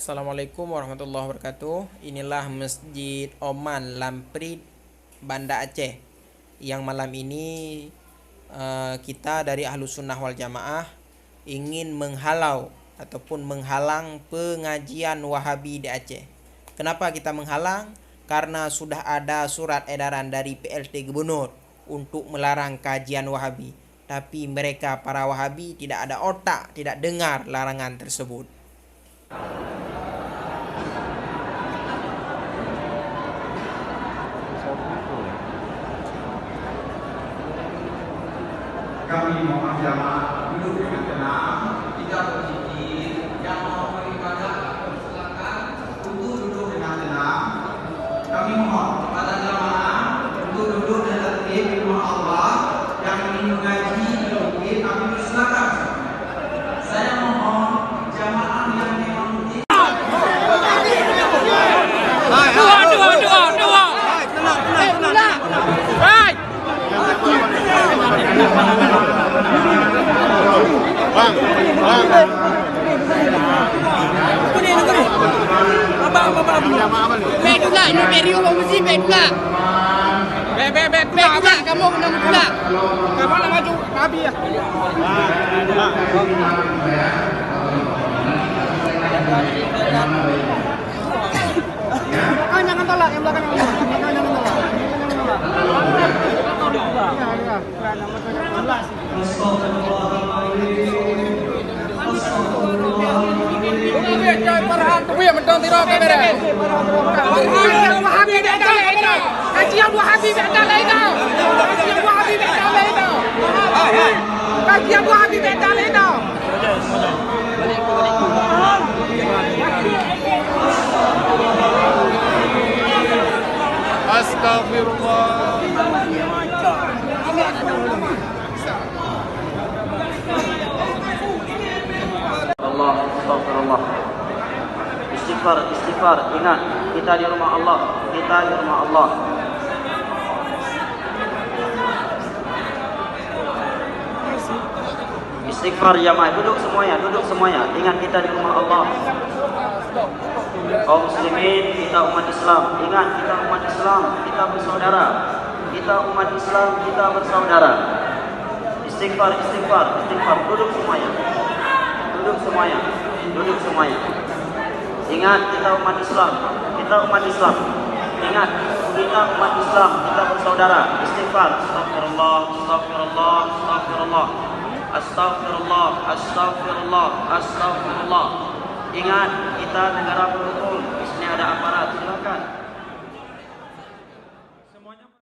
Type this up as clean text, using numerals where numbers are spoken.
Assalamualaikum warahmatullahi wabarakatuh. Inilah Masjid Oman Lamprit, Banda Aceh. Yang malam ini kita dari Ahlus Sunnah wal Jamaah ingin menghalau ataupun menghalang pengajian Wahabi di Aceh. Kenapa kita menghalang? Karena sudah ada surat edaran dari PLT Gubernur untuk melarang kajian Wahabi. Tapi mereka para Wahabi tidak ada otak, tidak dengar larangan tersebut. Kami mohon jamaah duduk dengan tenang, tidak berzikir, yang mau beribadah silakan untuk duduk dengan tenang. Kami mohon kepada jamaah untuk duduk dan tertib di rumah Allah, yang ingin mengaji di masjid kami silakan. Saya mohon jamaah yang memang Baik pula, ini beri orang mesti baik pula. Baik pula, kamu kena pula. Kamu nak maju, Nabi ya. Jangan tolak, yang belakang jangan tolak. Farhan tu yang mentang tirah kamera. Farhan Wahabi dah lain dah. Kajian Wahabi dah lain dah. Kajian Wahabi dah lain dah. Kajian Wahabi dah lain dah. Astagfirullah. Allah, astagfirullah. Istighfar, ingat kita di rumah Allah, Istighfar jamaah, duduk semuanya, ingat kita di rumah Allah. Kaum muslimin, kita umat Islam, ingat kita umat Islam, kita bersaudara. Kita umat Islam, kita bersaudara. Istighfar, duduk semuanya. Ingat kita umat Islam, Ingat kita umat Islam, kita bersaudara. Istighfar, astagfirullah. Ingat kita negara berhukum, di sini ada aparat.